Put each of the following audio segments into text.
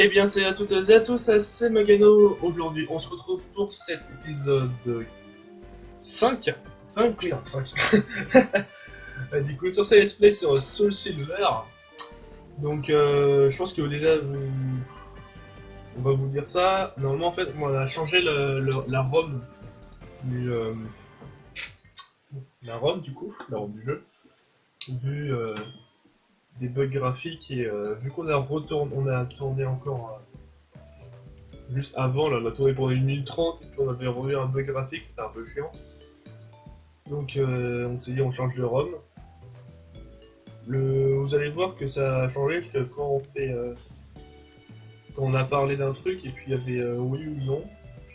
Eh bien, salut à toutes et à tous, c'est Magano. Aujourd'hui, on se retrouve pour cet épisode 5. 5, putain, 5. Du coup, sur ces let's play sur Soul Silver. Donc, je pense que déjà, on va vous dire ça. Normalement, en fait, on a changé la ROM la ROM du coup, la ROM du jeu. Vu des bugs graphiques et vu qu'on a tourné encore juste avant, là, on a tourné pendant 1 minute 30 et puis on avait revu un bug graphique, c'était un peu chiant. Donc on s'est dit on change de ROM. Vous allez voir que ça a changé parce que quand on a parlé d'un truc et puis il y avait oui ou non,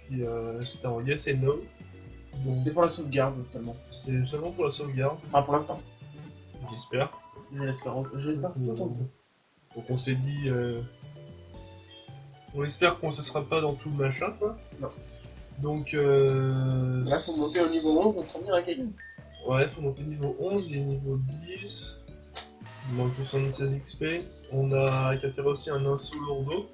puis c'était en yes et no. C'était pour la sauvegarde seulement. C'est seulement pour la sauvegarde. Enfin pour l'instant. J'espère. Je l'espère tout autant. Donc on s'est dit... on espère qu'on ne sera pas dans tout le machin, quoi. Non. Donc... Là, faut monter au niveau 11 pour revenir à Kaiden. Ouais, faut monter niveau 11, il est niveau 10. Il manque 76 XP. On a capturé aussi un inso lourdeau.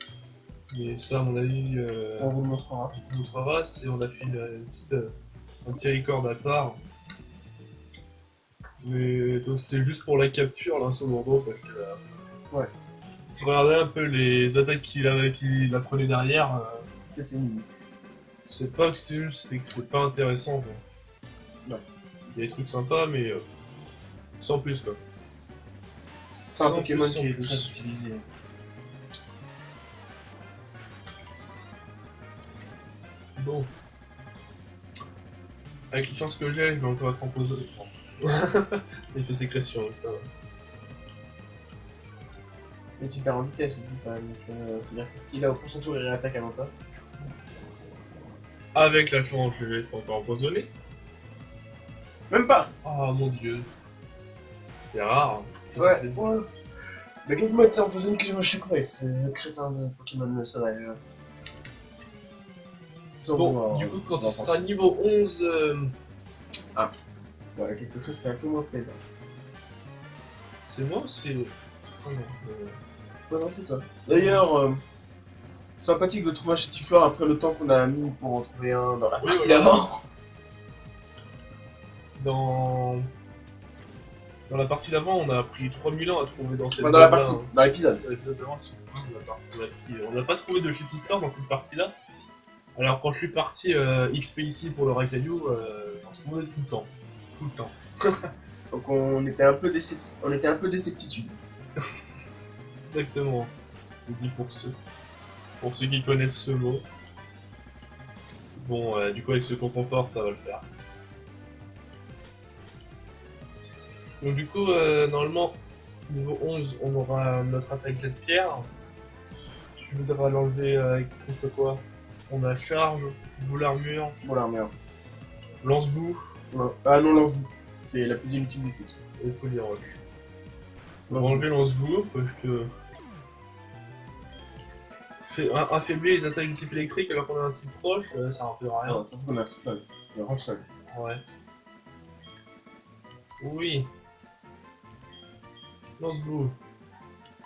Mais ça, à mon avis... On vous le montrera. On vous montrera. On a fait un petit record à part. Mais c'est juste pour la capture, l'inso lourdeau, parce que... Ouais. Je regardais un peu les attaques qu'il a prenait derrière. C'était nul. C'est pas que c'était nul, c'était que c'est pas intéressant. Quoi. Ouais. Il y a des trucs sympas, mais sans plus quoi. C'est un Sans Pokémon plus, qui est sans très plus. utilisé. Bon. Avec les chances que j'ai, je vais encore être empoisonné. Il fait sécrétion, donc ça va. Mais tu perds en vitesse aussi quand même. C'est-à-dire que si là au prochain tour il réattaque avant toi. Avec la chance, je vais être encore empoisonné. Même pas. Oh mon dieu. C'est rare. Hein. Ça fait Ouais. plaisir. Ouais. Mais quasiment été empoisonné que je me chaque fois. C'est le crétin de Pokémon sauvage. Bon, du coup, quand tu seras niveau 11... Voilà, quelque chose qui est un peu moins plaisant. C'est moi ou c'est... Oh non, Ouais, non, c'est toi. D'ailleurs, sympathique de trouver un Chétiflore après le temps qu'on a mis pour en trouver un dans la partie voilà. d'avant. Dans la partie d'avant, on a pris 3000 ans à trouver dans cette Dans la zone-là, partie, hein. dans l'épisode. Dans l'épisode d'avant, on n'a pas trouvé de Chétiflore dans cette partie-là. Alors quand je suis parti XP ici pour le Racaillou, j'en trouvais tout le temps. Tout le temps. Donc on était un peu déceptitude. Exactement. Je dis pour ceux qui connaissent ce mot. Bon, du coup avec ce confort, ça va le faire. Donc du coup, normalement, niveau 11, on aura notre attaque jet de pierre. Tu voudras l'enlever avec contre quoi? On a charge, boule armure, Bon l'armure. lance-boue Ah non, lance-boue. C'est la plus inutile du tout. et polyroche. On va enlever lance-boue parce que... affaiblir les attaques du type électrique alors qu'on a un type proche, ça ne à rien. Non, surtout qu'on a tout seul. Le range seul. Ouais. Oui. Lance-boue.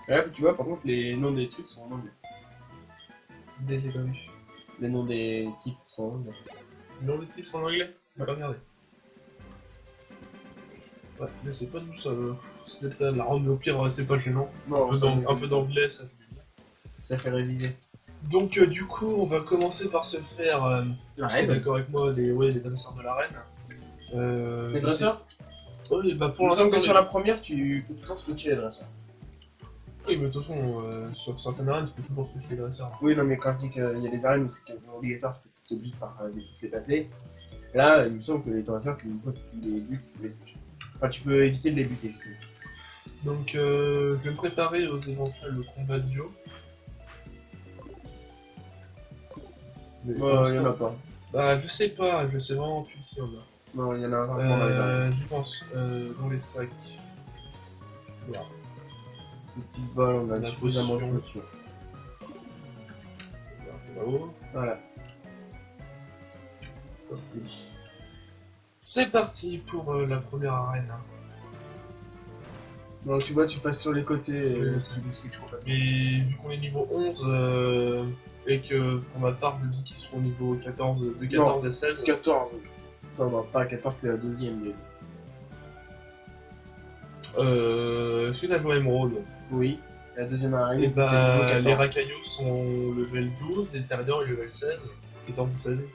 Ouais, tu vois, par contre, les noms des trucs sont en anglais. Des économies. Les noms des types sont en anglais. Le nom des types sont en anglais? On va Ouais. regarder. Ouais, mais c'est pas tout ça. C'est ça, la rendre au pire, c'est pas gênant. Non, Un peu d'anglais, ça fait bien. ça fait réviser. Donc, du coup, on va commencer par se faire. La tu es reine. d'accord avec moi, les dresseurs de l'arène. Les dresseurs. Oui, bah pour Pour l'instant, l'instant. sur la première, tu peux toujours switcher les dresseurs. Oui, mais de toute façon, sur certaines arènes, tu peux toujours switcher les dresseurs. Oui, non, mais quand je dis qu'il y a des arènes où c'est quasiment obligatoire, parce que tu es obligé de tous les passer. Là, il me semble que les dresseurs, une fois que tu les butes, tu les switches. Enfin, tu peux éviter de les buter. Donc, je vais me préparer aux éventuels combats d'IO. Mais Il pour y en a l'instant- pas. Bah, je sais pas, je sais vraiment plus si on a. Non, il y en a un rarement dans les arènes. Je pense, dans les sacs. Merde. Ces petites balles, on a La suffisamment de potion. potions. Merde, c'est là-haut. Voilà. C'est parti. C'est parti pour la première arène. Donc tu vois, tu passes sur les côtés Oui, et c'est- tu discutes complètement. Mais vu qu'on est niveau 11, et que pour ma part, je dis qu'ils seront niveau 14, de 14 à 16, 14. Enfin, non, pas 14, c'est la deuxième. Mais... est-ce que t'as joué à Emerald? Oui, la deuxième Et arène, c'était bah, niveau 14. les Rakaillous sont level 12 et le Tardeur est level 16. 14 ou 16. Donc,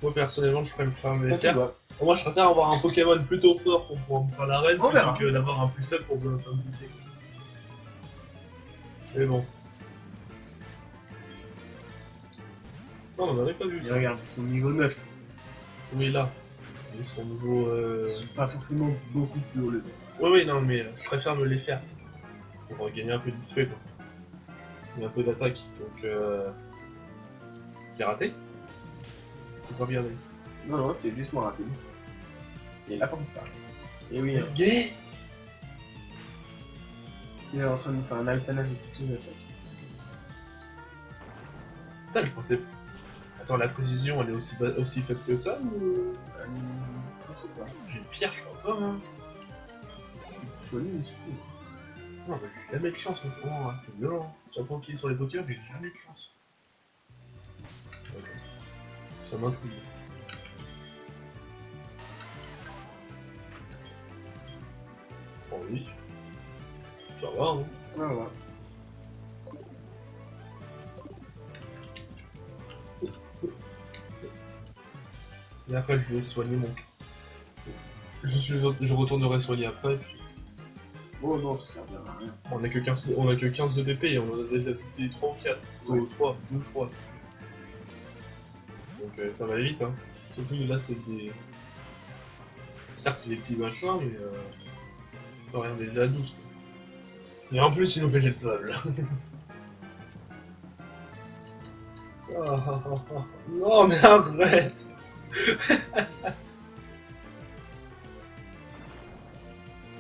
moi personnellement, je ferais me faire les Là, tu faire. vois. Moi, je préfère avoir un Pokémon plutôt fort pour pouvoir me faire l'arène On verra. plutôt que d'avoir un plus faible pour me faire buter. Mais bon. Ça, on en avait pas vu. Et Ça. regarde, ils sont niveau 9. Oui, là. Ils sont au niveau. Ils sont pas forcément beaucoup plus haut level. Oui, non, mais je préfère me les faire. Pour gagner un peu d'XP, quoi. Et un peu d'attaque. Donc, j'ai raté. Faut pas regarder. Non, non, c'est juste moins rapide. Et là, comme ça. Et oui, hein, Gay. il est en train de nous faire un alpanage de toutes les attaques. Putain, je pensais. Attends, la précision, elle est aussi faible que ça ou. Je sais pas. J'ai une pierre, je crois pas, hein. Je suis solide, mais c'est tout. Non, mais j'ai jamais de chance, mon moment, hein. C'est violent. Sur sur les Pokémon, j'ai jamais de chance. Ok. Ça m'intrigue. Oh oui. Ça va, hein. Voilà. Et après, je vais soigner mon. Je retournerai soigner après. Puis... Oh non, ça sert bien à rien. On a que 15 de BP et on en a déjà buté 3 ou 4. Oui. Ou 3, 2, 3. Donc ça va aller vite, hein. Surtout là, c'est des. Certes, c'est des petits machins, mais rien déjà à 12. Quoi. Et en plus, il nous fait jet de sable. Non, mais arrête.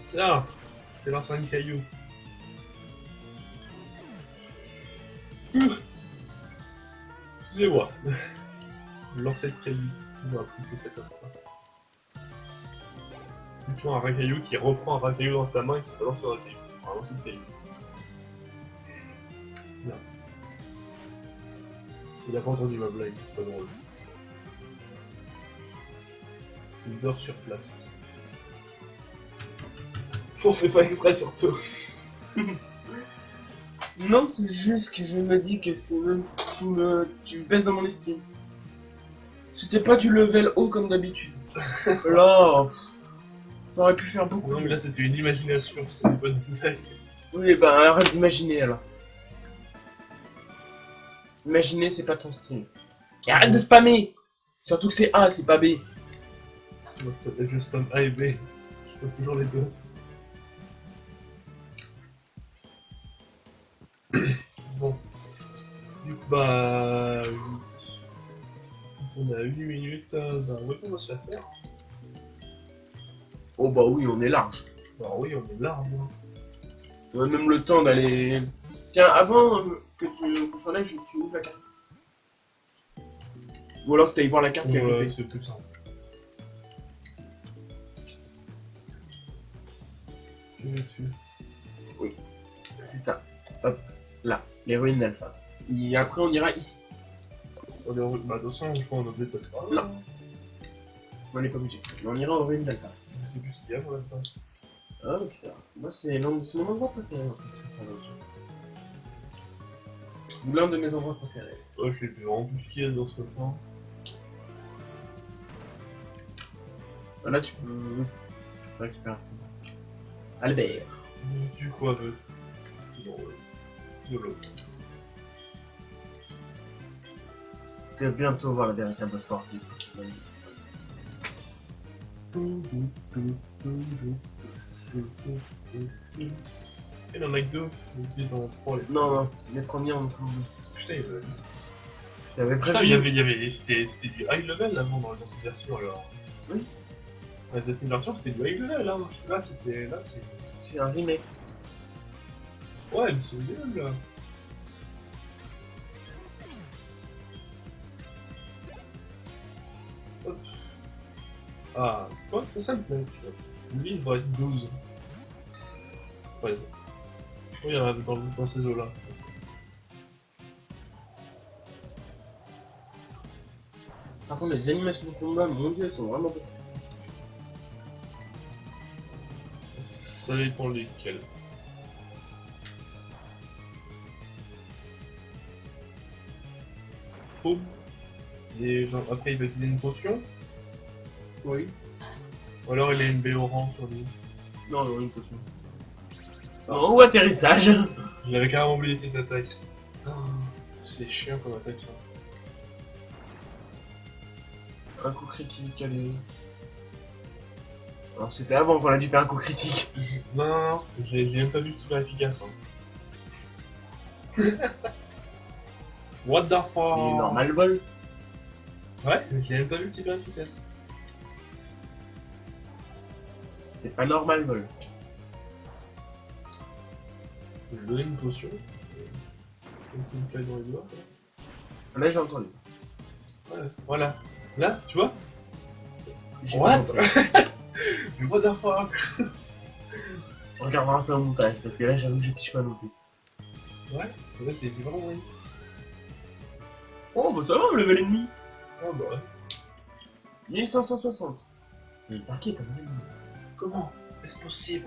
Tiens, je te lance un caillou. Excusez-moi. Lancer de caillou. On va appliquer ça comme ça. C'est toujours un racaillou qui reprend un racaillou dans sa main et qui balance le racaillou. C'est pas un lancer de caillou. Non. Il a pas entendu ma blague, c'est pas drôle. Il dort sur place. On fait pas exprès surtout. Non, c'est juste que je me dis que c'est même. Tu me baisses dans mon estime. C'était pas du level haut comme d'habitude. Là, t'aurais pu faire beaucoup. Non mais là c'était une imagination, c'était pas une blague. Oui, bah arrête d'imaginer alors. Imaginer, c'est pas ton style. Et arrête de spammer. Surtout que c'est A, c'est pas B. Sinon je spam A et B. Je spam toujours les deux. Bon. Du coup bah... 8. On a 8 minutes, bah ouais, on va se la faire. Oh bah oui, on est large. Bah oui, on est large. Hein. On a même le temps d'aller. Tiens, avant que tu sois là, tu ouvres la carte. Ou alors tu ailles voir la carte qui est à côté. C'est plus simple. Je vais dessus. Oui, c'est ça. Hop, là, les ruines d'Alpha. Et après, on ira ici. On est en... Bah de toute façon, je crois qu'on a oublié de passer par là. Non. On n'est pas obligé. Mais on ira aux ruines d'Alpha. Je sais plus ce qu'il y a pour l'instant. Ah, tu verras. Moi, c'est mon endroit préféré en fait. cette convention. L'un de mes endroits préférés. Oh, je sais plus vraiment plus ce qu'il y a dans ce coffre. Ah, là, tu peux récupérer. Albert. Tu quoi, veut? Non, ouais. De l'eau. Tu vas bientôt voir la véritable force du Pokémon. Il en a que deux. Donc ils en ont trois. Les... Non, non, les premiers on joue. Putain, il y avait... Je t'avais Putain, prévenu. il y avait... C'était du high level avant dans les anciennes versions alors. Oui. Dans les anciennes versions, c'était du high level hein. Là, c'était. Là, c'est. C'est un remake. Ouais, mais c'est nul là. Hop. Ah, quoi? C'est ça le mec. Lui, il devrait être 12. Ouais. Oui, il y en a dans ces eaux-là. Par contre, les animations de combat, mon dieu, elles sont vraiment pas. Ça dépend lesquels. Boum. Et genre, après, il va utiliser une potion. Oui. Ou alors, il a une baie orange sur lui. Non, non, une potion. Non, ou atterrissage. J'avais carrément oublié cette attaque. Ah, c'est chiant comme attaque ça. Un coup critique, allez. Alors c'était avant qu'on a dû faire un coup critique. Non, j'ai même pas vu le super efficace. Hein. What the fuck? Il est normal vol. Ouais, mais j'ai même pas vu le super efficace. C'est pas normal vol. Je vais donner une potion. Une plaque dans les doigts. Là j'ai entendu. Ouais, voilà. Là, tu vois? J'ai What? pas entendu. Mais what the fuck? On regardera ça au montage parce que là j'avoue que je piche pas non plus. Ouais, là j'ai vraiment envie. Oh bah ça va, le level ennemi. Ah bah ouais. 1560. Mais par qui est ton ennemi? Comment est-ce possible?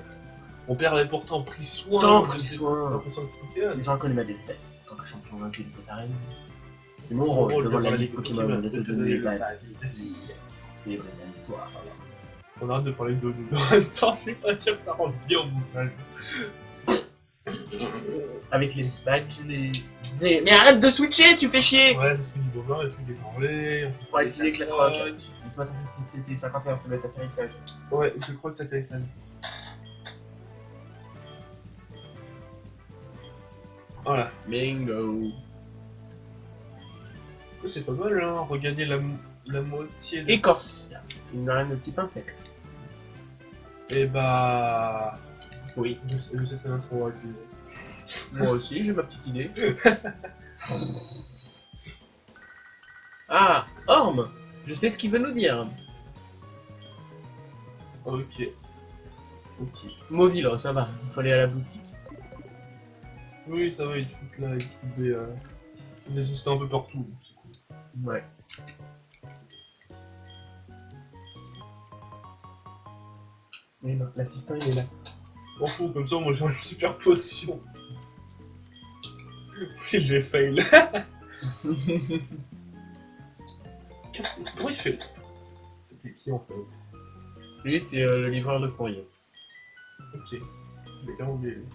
Mon père avait pourtant pris soin. Tant de pris ses- soin. l'impression de ses Pokémon. J'en connais ma défaite. En tant que champion vaincu de cette arène. C'est C'est mon mon rôle rôle devant devant la la Ligue Ligue Pokémon Pokémon de te donner les bases. C'est vrai, toi. On arrête de parler de nous en même temps, je suis pas sûr que ça rentre bien au montage. Avec les badges, Mais arrête de switcher, tu fais chier! Ouais, parce que niveau 20, les trucs déformés, On va utiliser que la troc. Laisse-moi trouver si c'était 51, ça doit être atterrissage. Ouais, je crois que c'était ça. Voilà. Bingo! C'est pas mal, hein, regagner la moitié de... Écorce! Une arène de type insecte. Et bah... Oui. Je sais très bien ce qu'on va utiliser. Moi aussi, j'ai ma petite idée. Ah! Orme! Je sais ce qu'il veut nous dire. Ok. Ok. Movilo, ça va. Il faut aller à la boutique. Oui, ça va, ils te foutent là, ils te foutent des assistants un peu partout, donc c'est cool. Ouais. Mais non, l'assistant il est là. M'en fous, comme ça, moi j'ai une super potion. Oui, j'ai fail. Comment il fait? C'est qui en fait? Lui, c'est le livreur de courrier. Ok. Je l'ai carrément oublié. Lui.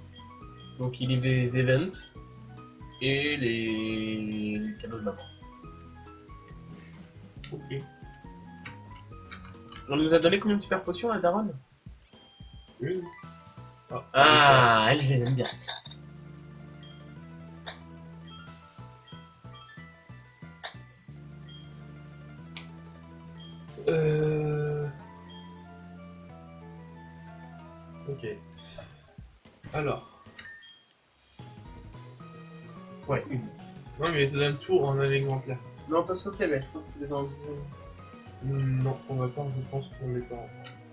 Donc il est des events et les cadeaux de maman. Ok. On nous a donné combien de super potions à Daron? Une. Ah, elle, j'aime bien ça. Ok. Alors. Ouais, une. Non, mais il te donne tout en un exemplaire. Non, pas sauf les mecs, je crois que tu les as enlevés. Non, pour ma part, je pense qu'on les a.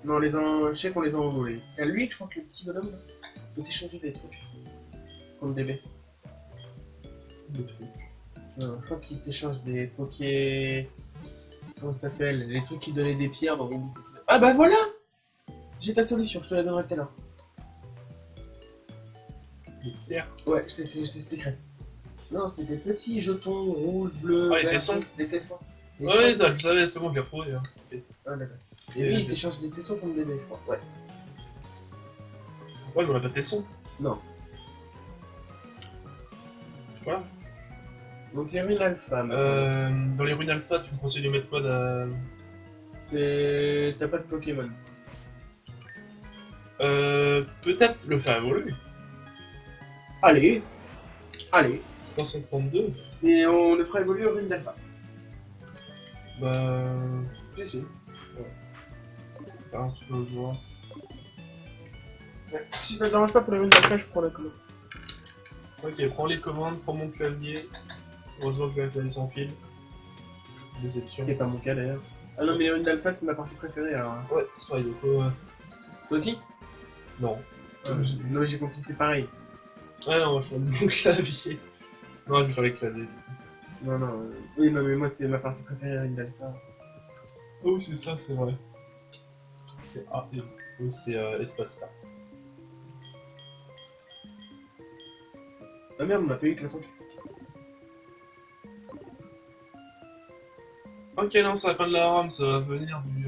Non, je sais qu'on les a envolés. Et lui, je crois que le petit bonhomme là, peut échanger des trucs. Comme bébé. Des trucs. Je crois qu'il t'échange des poké. Comment ça s'appelle? Les trucs qui donnaient des pierres dans Ruby. Ah bah voilà! J'ai ta solution, je te la donnerai tout à l'heure. Des pierres. Ouais, je t'expliquerai. Non, c'est des petits jetons rouges, bleus. Ah, les verts, tessons. Des tessons. Et Ouais, je ça, je savais, c'est bon, je l'ai retrouvé. Hein. Ok. Ah d'accord. Et lui, il t'échange des tessons comme bébé, je crois. Ouais. Ouais, mais on a pas de tesson. Non. Voilà. Donc les runes alpha. maintenant. Dans les runes alpha, tu me conseilles de mettre quoi C'est. T'as pas de Pokémon. Peut-être le faire évoluer. Allez. Allez. 332. Et on le fera évoluer aux runes d'alpha. Bah. Si. Alors, tu peux le voir. Ouais. Si ça te dérange pas pour les runes d'alpha, je prends la commande. Ok, prends les commandes, prends mon clavier. Heureusement que j'ai un clavier sans fil. Ce Déception. qui est pas mon cas d'ailleurs. Ah non, mais les runes d'alpha, c'est ma partie préférée alors. Ouais, c'est pareil, du coup. Toi aussi? Non. Non, j'ai compris, c'est pareil. Ah non, je change mon clavier. Non, je vais changer le clavier. Non, non. Oui, non, mais moi, c'est ma partie préférée de l'alpha. Oh, c'est ça, c'est vrai. C'est A et O, c'est espace carte. Ah merde, on a pas eu que la truc. Ok, non, ça va pas de la RAM, ça va venir du...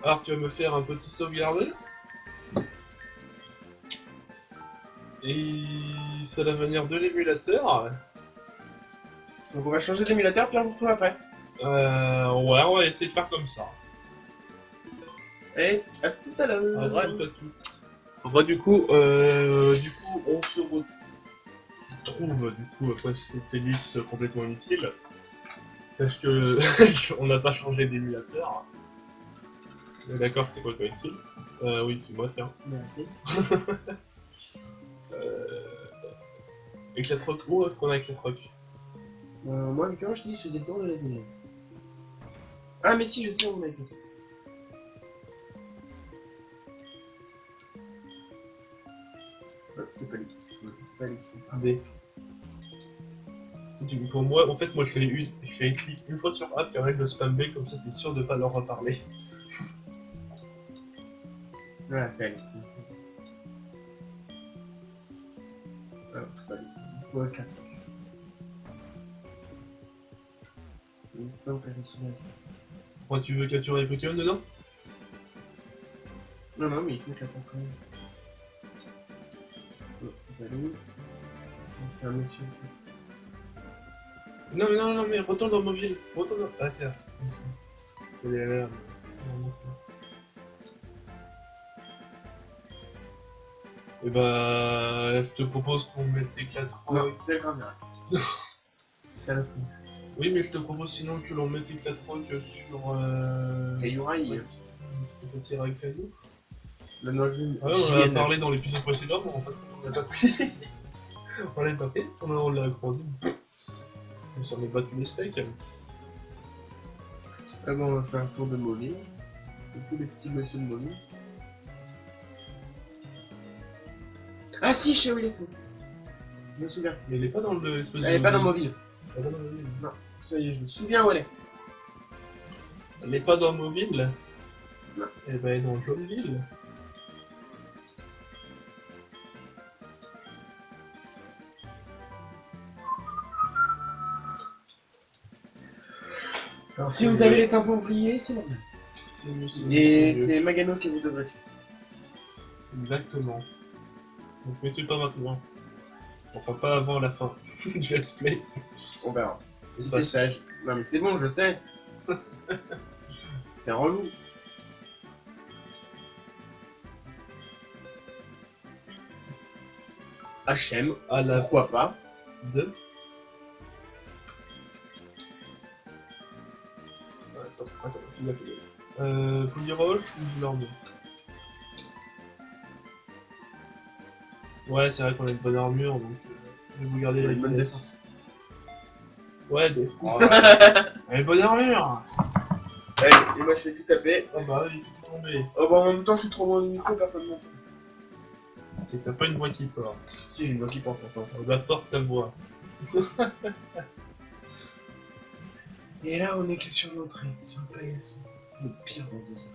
Alors, tu vas me faire un petit sauvegarde. Et ça va venir de l'émulateur. Donc on va changer d'émulateur, puis on vous retrouve après. Ouais, on va essayer de faire comme ça. Et à tout à l'heure. Ah, pas tout. Enfin, du coup, on se retrouve du coup après cette ellipse complètement inutile. Parce que on n'a pas changé d'émulateur. D'accord, c'est quoi utile? Oui, c'est moi, tiens. Merci. Éclatroc, où est-ce qu'on a Éclatroc? Moi, quand je te dis que je faisais le tour de la télé. Ah, mais si, je sais où on a avec le truc. C'est pas lui. C'est pas lui. D. Pour moi, en fait, moi je fais clic une fois sur A, puis après je le spam B, comme ça t'es sûr de pas leur reparler. Voilà, c'est elle aussi. Ah, c'est pas lui. Il faut un 4. Il me semble que je me souviens de ça. Pourquoi tu veux capturer les Pokémon dedans? Non, non, mais il faut 4 quand même. Non, c'est pas lui. C'est un monsieur aussi. Non, non, non, mais retourne dans Mobile. Retourne dans... Ah, c'est là. Il est là. Non, c'est là. Et bah, je te propose qu'on mette Éclatroc. Non, c'est le grand-mère. C'est le coup. Oui, mais je te propose sinon que l'on mette Éclatroc sur. Kayuraï. On peut tirer avec Caillou. Le Nojin. Ah ouais, on en a parlé dans l'épisode précédent, mais en fait, on l'a pas pris. On l'a pas pris, on l'a croisé. On s'en est battu les steaks. Ah bon, on va faire un tour de Mobile. Du coup, les petits monsieur de Mobile. Ah si, je sais où il est, son. Je me souviens. Mais il est pas dans l'espèce Elle est pas dans Mobile. Elle est pas dans Mobile. Non, ça y est, je me souviens où elle est. Elle est pas dans Mobile. Non. Et bah, elle est dans Jauneville. Alors, si vous avez les tympans oubliés, c'est normal. C'est mieux, Et c'est Magano qui vous devrait tuer. Exactement. Donc, mais tu pas maintenant. Enfin, pas avant la fin du let's play. On verra. C'est Si pas t'es ça. sage. Non, mais c'est bon, je sais. T'es relou. HM, À la pourquoi pas. 2. Attends, je l'ai fait. Pouliroche ou Boulorneau? Ouais, c'est vrai qu'on a une bonne armure, donc je vais vous garder la Une bonne défense. Ouais, défense. Elle a une bonne armure. Allez, et moi je fais tout taper. Ah bah, il fait tout tomber. Oh bah en même temps, je suis trop loin du micro, personne ne m'entend. C'est que t'as pas une voix qui porte. Si, j'ai une voix qui porte pourtant. On va porte ta voix. Et là, on est que sur l'entrée, sur le paillasson. C'est le pire dans 2 heures.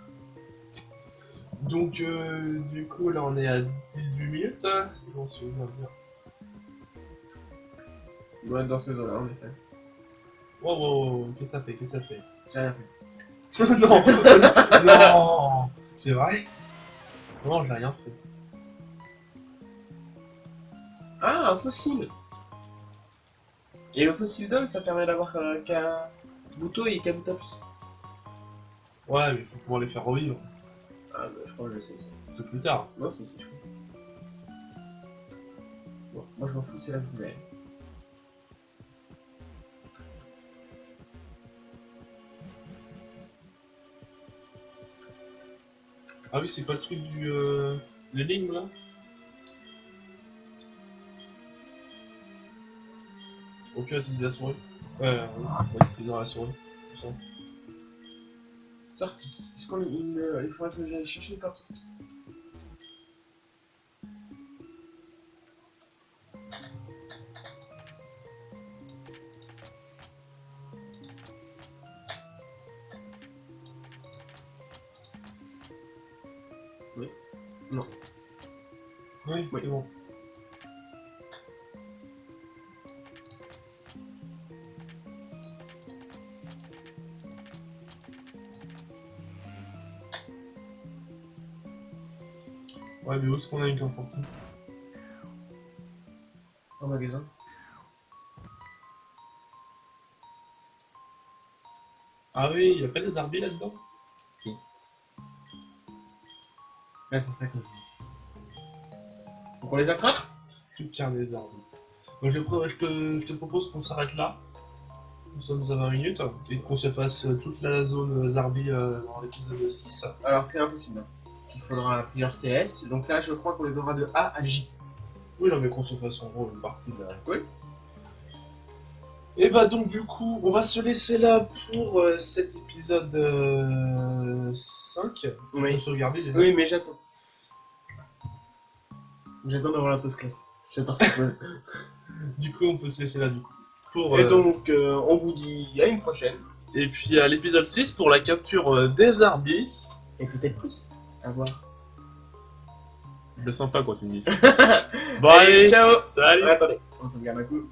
Donc, du coup, là on est à 18 minutes. C'est bon, si on va bien. On doit être dans ces eaux-là, en effet. Wow, wow, wow, qu'est-ce que ça fait? Qu'est-ce que ça fait? J'ai rien fait. Non. Non. C'est vrai? Non, j'ai rien fait. Ah, un fossile. Et le fossile d'homme, ça permet d'avoir Kabuto et Kabutops. Ouais, mais il faut pouvoir les faire revivre. Ah bah je crois que je sais ça. C'est plus tard. Non, si, je crois. Bon, moi je m'en fous, c'est là que je voulais. Ah oui, c'est pas le truc du... l'énigme, là? Au pire, utiliser la souris. Ouais, c'est dans la souris. Tout ça. Sortie. Est-ce qu'il il faudrait que j'aille chercher une carte sortie? Oui. Non. Oui, Oui. c'est bon. Ouais, mais où est-ce qu'on a une carte sortie? Au magasin. Ah oui, y a pas des arbis là-dedans? Si. Là, c'est ça qu'on dit. Donc on les attrape? Tu tiens des arbres. Donc je te propose qu'on s'arrête là. Nous sommes à 20 minutes et qu'on se fasse toute la zone Zarbi dans l'épisode 6. Alors c'est impossible. Hein. Parce qu'il faudra plusieurs CS. Donc là, je crois qu'on les aura de A à J. Oui, non, mais qu'on se fasse en gros une partie de la... Oui. Et bah donc du coup, on va se laisser là pour cet épisode 5. Oui. On sauvegarder déjà. Oui, mais j'attends. J'attends d'avoir la pause classe. J'attends cette pause. Du coup, on peut se laisser là du coup. Pour, Et donc, on vous dit à une prochaine. Et puis à l'épisode 6 pour la capture des Zarbi. Et peut-être plus. À voir. Je le sens pas quand tu me dis ça. Bon allez, ciao. salut. Attendez, on sauvegarde un coup.